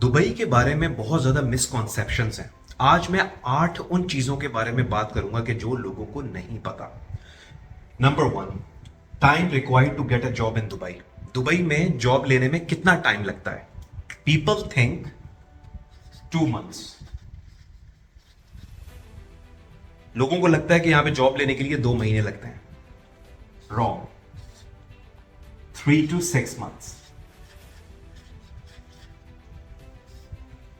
Dubai के बारे में बहुत ज्यादा मिसकॉन्सेप्शंस हैं। आज मैं 8 उन चीजों के बारे में बात करूंगा कि जो लोगों को नहीं पता। Number 1, time required to get a job in Dubai. Dubai में जॉब लेने में कितना टाइम लगता है? People think 2 months. लोगों को लगता है कि यहां पे जॉब लेने के लिए 2 महीने लगते हैं। Wrong. 3 to 6 months।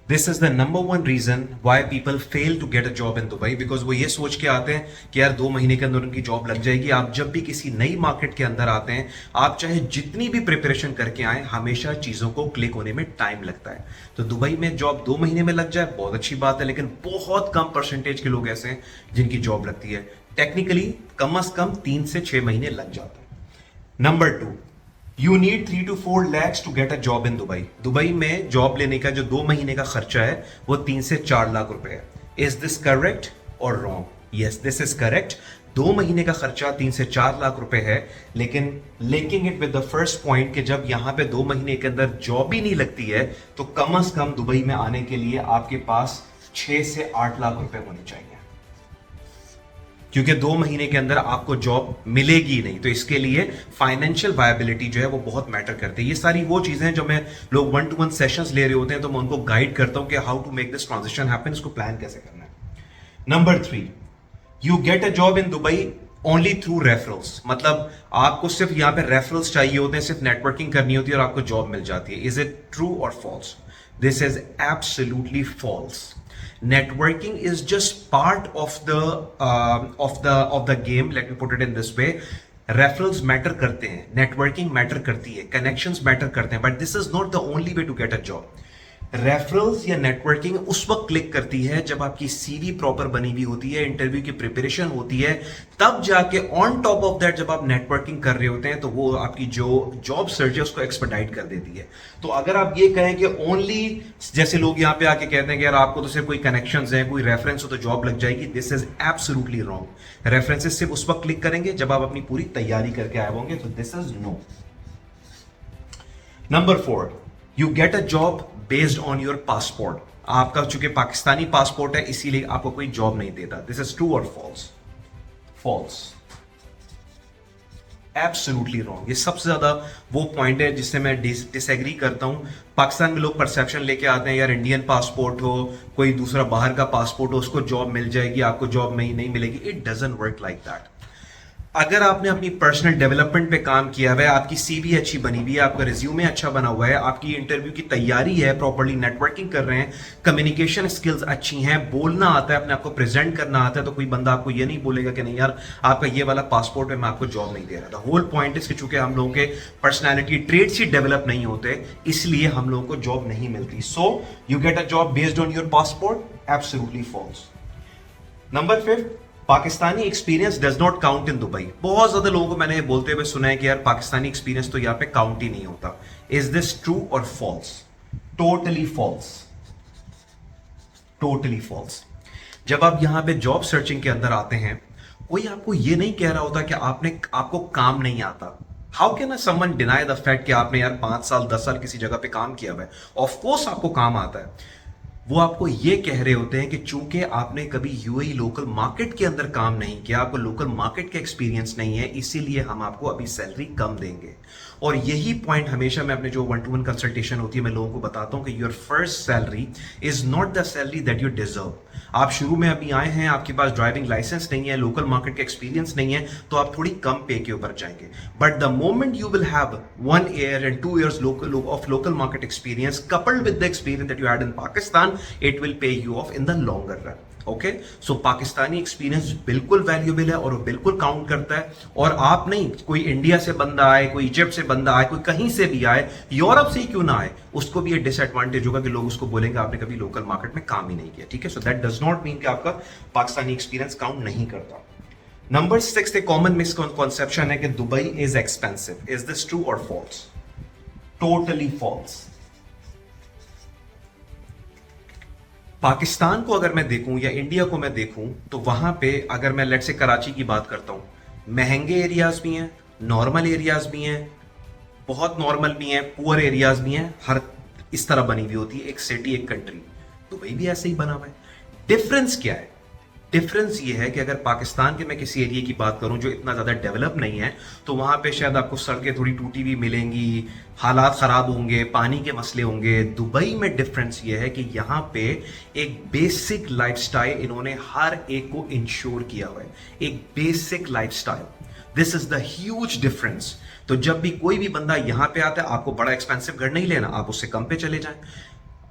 This is the number one reason why people fail to get a job in Dubai, because वो ये सोच के आते हैं कि यार 2 महीने के अंदर उनकी जॉब लग जाएगी। आप जब भी किसी नई मार्केट के अंदर आते हैं, आप चाहे जितनी भी प्रिपरेशन करके आए, हमेशा चीजों को क्लिक होने में टाइम लगता है। तो दुबई में जॉब 2 महीने में लग जाए बहुत अच्छी बात है, लेकिन बहुत कम परसेंटेज के लोग ऐसे हैं जिनकी जॉब लगती है। टेक्निकली कम से कम 3 से 6 महीने लग जाते हैं। Number 2, you need 3 to 4 lakhs to get a job in Dubai. Dubai में जॉब लेने का जो 2 महीने का खर्चा है वो 3 से 4 लाख रुपए है। इज दिस करेक्ट और wrong? Yes, this is correct. 2 महीने का खर्चा 3 से 4 लाख रुपए है, लेकिन linking it with the first point कि जब यहां पे 2 महीने के अंदर जॉब ही नहीं लगती है, तो कम से कम दुबई में आने के लिए आपके पास 6 से 8 लाख रुपए होने चाहिए, क्योंकि 2 महीने के अंदर आपको जॉब मिलेगी नहीं। तो इसके लिए फाइनेंशियल वायबिलिटी जो है वो बहुत मैटर करती है। ये सारी वो चीजें हैं जो मैं लोग 1-to-1 सेशंस ले रहे होते हैं तो मैं उनको गाइड करता हूं कि how to make this transition happen, इसको प्लान कैसे करना है। Number 3, you get a job in Dubai only through referrals. मतलब आपको सिर्फ यहां पे रेफरल्स चाहिए होते हैं, सिर्फ नेटवर्किंग करनी होती है और आपको जॉब मिल जाती है। इज इट ट्रू और false? This is absolutely false. Networking is just part of the game. Let me put it in this way. Referrals matter करते हैं, नेटवर्किंग मैटर करती है, कनेक्शंस मैटर करते हैं, but this is not the only way to get a job. Referrals या networking उस वक्त click करती है जब आपकी सीवी प्रॉपर बनी हुई होती है, इंटरव्यू की प्रिपरेशन होती है, तब जाके ऑन टॉप ऑफ दैट जब आप नेटवर्किंग कर रहे होते हैं तो वो आपकी जो जॉब सर्च है उसको एक्सपर्टाइट कर देती है। तो अगर आप ये कहें कि ओनली, जैसे लोग यहां पे आके कहते हैं कि यार आपको तो सिर्फ कोई कनेक्शंस है, कोई रेफरेंस हो तो जॉब लग जाएगी, this is absolutely wrong. References सिर्फ उस वक्त क्लिक करेंगे जब आप अपनी पूरी तैयारी करके आए होंगे, तो this is no. Number 4, you get a job based on your passport. आपका चूंकि पाकिस्तानी पासपोर्ट है इसीलिए आपको कोई जॉब नहीं देता। दिस इज ट्रू और फॉल्स? फॉल्स। Absolutely wrong. ये सबसे ज्यादा वो पॉइंट है जिससे मैं डिसएग्री करता हूं। पाकिस्तान में लोग परसेप्शन लेके आते हैं यार इंडियन पासपोर्ट हो, कोई दूसरा बाहर का पासपोर्ट हो, उसको जॉब मिल जाएगी, आपको जॉब नहीं मिलेगी। It doesn't work like that. अगर आपने अपनी पर्सनल डेवलपमेंट पे काम किया हुआ है, आपकी सीवी अच्छी बनी हुई है, आपका रिज्यूमे अच्छा बना हुआ है, आपकी इंटरव्यू की तैयारी है, प्रॉपर्ली नेटवर्किंग कर रहे हैं, कम्युनिकेशन स्किल्स अच्छी हैं, बोलना आता है, अपने आपको प्रेजेंट करना आता है, तो कोई बंदा आपको ये नहीं बोलेगा कि नहीं यार आपका ये वाला पासपोर्ट है, मैं आपको जॉब नहीं दे रहा था। होल पॉइंट इज कि चूंकि हम लोगों के पर्सनैलिटी ट्रेड्स ही डेवलप नहीं होते, इसलिए हम लोगों को जॉब नहीं मिलती। So you get a job based on your passport, absolutely false. Number 5, Pakistani experience does not count in Dubai. बहुत ज्यादा लोगों को मैंने ये बोलते हुए सुना है कि यार पाकिस्तानी एक्सपीरियंस तो यहाँ पे काउंट ही नहीं होता। इज दिस ट्रू और false? Totally false. Totally false. जब आप यहां पे जॉब सर्चिंग के अंदर आते हैं, कोई आपको ये नहीं कह रहा होता कि आपको काम नहीं आता। How can someone deny the fact कि आपने यार 5 साल 10 साल किसी जगह पे काम किया हुआ है? ऑफकोर्स आपको काम आता है। वो आपको ये कह रहे होते हैं कि चूंकि आपने कभी यूएई लोकल मार्केट के अंदर काम नहीं किया, आपको लोकल मार्केट का एक्सपीरियंस नहीं है, इसीलिए हम आपको अभी सैलरी कम देंगे। और यही पॉइंट हमेशा मैं अपने जो 1-to-1 कंसल्टेशन होती है मैं लोगों को बताता हूं कि your first salary is not the salary that you deserve. आप शुरू में अभी आए हैं, आपके पास ड्राइविंग लाइसेंस नहीं है, लोकल मार्केट का एक्सपीरियंस नहीं है, तो आप थोड़ी कम पे के ऊपर जाएंगे। But the moment you will have 1 year and 2 years of local market experience coupled with the experience that you had in Pakistan, it will pay you off in the longer run. Okay, so Pakistani experience बिल्कुल valuable है और वो बिल्कुल count करता है। और आप नहीं, कोई इंडिया से बंदा आए, कोई इजिप्ट से बंदा आए, कोई कहीं से भी आए, यूरोप से ही क्यों ना आए, उसको भी ये डिसएडवांटेज होगा कि लोग उसको बोलेंगे आपने कभी लोकल मार्केट में काम ही नहीं किया। ठीक है, so that does not mean कि आपका पाकिस्तानी एक्सपीरियंस काउंट नहीं करता। नंबर 6, एक कॉमन मिसकॉन्सेप्शन है कि Dubai is expensive. Is this true और फॉल्स? Totally false. पाकिस्तान को अगर मैं देखूं या इंडिया को मैं देखूं तो वहां पे अगर मैं लेट से कराची की बात करता हूं, महंगे एरियाज भी हैं, नॉर्मल एरियाज भी हैं, बहुत नॉर्मल भी हैं, पुअर एरियाज भी हैं, हर इस तरह बनी हुई होती है, एक सिटी एक कंट्री। दुबई भी ऐसे ही बना हुआ है। डिफरेंस क्या है? डिफरेंस ये है कि अगर पाकिस्तान के मैं किसी एरिया की बात करूं जो इतना ज्यादा डेवलप नहीं है, तो वहां पे शायद आपको सड़कें थोड़ी टूटी हुई मिलेंगी, हालात खराब होंगे, पानी के मसले होंगे। दुबई में डिफरेंस ये है कि यहाँ पे एक बेसिक लाइफस्टाइल इन्होंने हर एक को इंश्योर किया हुआ है, एक basic lifestyle. This is the huge difference. तो जब भी कोई भी बंदा यहां पे आता है, आपको बड़ा एक्सपेंसिव घर नहीं लेना, आप उससे कम पे चले जाएं।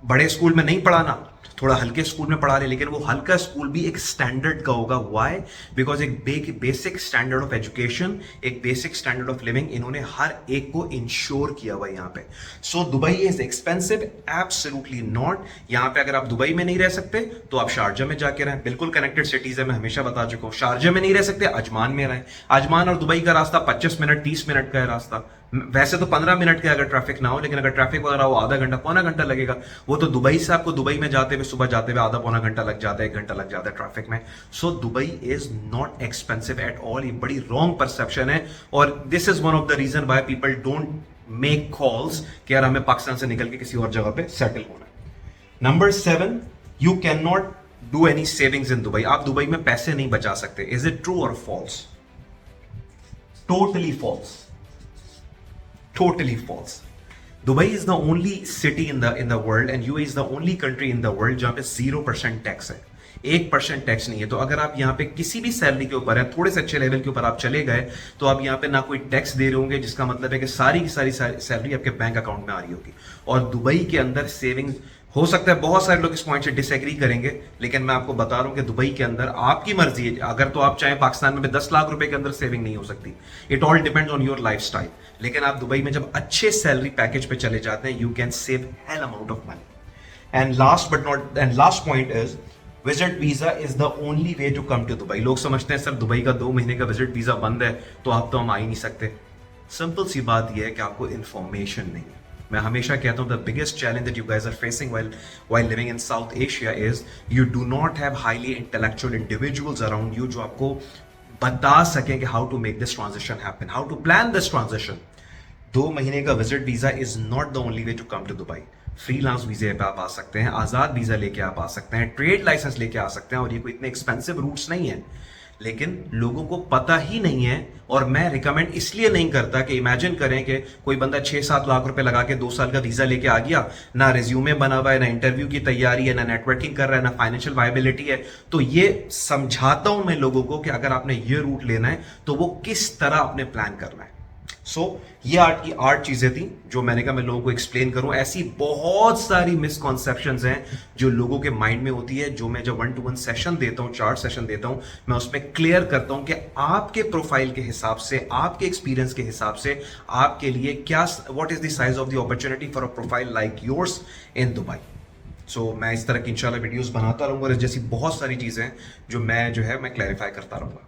बड़े स्कूल में नहीं पढ़ाना, थोड़ा हल्के स्कूल में पढ़ा ले, लेकिन वो हल्का स्कूल भी एक स्टैंडर्ड का होगा। व्हाई? बिकॉज एक बेसिक स्टैंडर्ड ऑफ एजुकेशन, एक बेसिक स्टैंडर्ड ऑफ लिविंग इन्होंने हर एक को इंश्योर किया हुआ यहाँ पे। सो Dubai is expensive? Absolutely not. यहाँ पे अगर आप दुबई में नहीं रह सकते तो आप शारजा में जाके रहें, बिल्कुल कनेक्टेड सिटीज है, मैं हमेशा बता चुका हूँ। शारजा में नहीं रह सकते, अजमान में रहें। अजमान और दुबई का रास्ता 25 मिनट 30 मिनट का है रास्ता, वैसे तो 15 मिनट का अगर ट्रैफिक ना हो, लेकिन अगर ट्रैफिक वगैरह हो आधा घंटा पौना घंटा लगेगा। वो तो दुबई से आपको दुबई में जाते हुए सुबह जाते हुए आधा पौना घंटा लग जाता है, 1 घंटा लग जाता है ट्रैफिक में। So Dubai is not expensive at all. ये बड़ी रॉन्ग परसेप्शन है, और this is one of the reason why people don't make calls कि यार हमें पाकिस्तान से निकल के किसी और जगह पे सेटल होना है। Number 7, you can not do any savings in Dubai. आप दुबई में पैसे नहीं बचा सकते। इज इट ट्रू और false? Totally false, totally false. Dubai is the only city in the world and UAE is the only country in the world जहां पे 0% tax है, 1% टैक्स नहीं है। तो अगर आप यहाँ पे किसी भी सैलरी के ऊपर है, थोड़े से अच्छे लेवल के ऊपर आप चले गए, तो आप यहाँ पे ना कोई टैक्स दे रहे होंगे, जिसका मतलब है कि सारी की सारी सैलरी आपके बैंक अकाउंट में आ रही होगी। और दुबई के अंदर सेविंग, हो सकता है बहुत सारे लोग इस पॉइंट से डिसएग्री करेंगे, लेकिन मैं आपको बता रहा हूं कि दुबई के अंदर आपकी मर्जी है, अगर तो आप चाहें पाकिस्तान में 10 लाख रुपए के अंदर सेविंग नहीं हो सकती। It all depends on your lifestyle. लेकिन आप दुबई में जब अच्छे सैलरी पैकेज पे चले जाते हैं, you can save hell amount of money. And last point is visit visa is the only way to come to Dubai. लोग समझते हैं सर दुबई का 2 महीने का विजिट वीजा बंद है, तो आप तो हम आ ही नहीं सकते। सिंपल सी बात यह है कि आपको इंफॉर्मेशन नहीं है। मैं हमेशा कहता हूं the biggest challenge that you guys are facing while living in South Asia is you do not have highly intellectual individuals around you जो आपको बता सकें कि how to make this transition happen, how to plan this transition. 2 महीने का visit visa is not the only way to come to Dubai. Freelance visa पे आप आ सकते हैं, आजाद वीजा लेके आप आ सकते हैं, ट्रेड लाइसेंस लेके आ सकते हैं, और ये कोई इतने एक्सपेंसिव रूट्स नहीं है, लेकिन लोगों को पता ही नहीं है। और मैं रिकमेंड इसलिए नहीं करता कि इमेजिन करें कि कोई बंदा 6-7 लाख रुपए लगा के 2 साल का वीजा लेके आ गया, ना रिज्यूमे बना हुआ है, ना इंटरव्यू की तैयारी है, ना नेटवर्किंग कर रहा है, ना फाइनेंशियल वायबिलिटी है। तो ये समझाता हूं मैं लोगों को कि अगर आपने ये रूट लेना है तो वो किस तरह आपने प्लान करना है। सो ये आठ चीजें थी जो मैंने कहा मैं लोगों को एक्सप्लेन करूं। ऐसी बहुत सारी मिसकॉन्सेप्शंस हैं जो लोगों के माइंड में होती है, जो मैं जब 1-to-1 सेशन देता हूं, 4 सेशन देता हूं, मैं उसमें क्लियर करता हूं कि आपके प्रोफाइल के हिसाब से, आपके एक्सपीरियंस के हिसाब से आपके लिए क्या, what is the size of the opportunity for a profile like yours in Dubai. So मैं इस तरह की इंशाल्लाह वीडियोस बनाता रहूंगा, और जैसी बहुत सारी चीजें जो मैं क्लैरिफाई करता रहूंगा।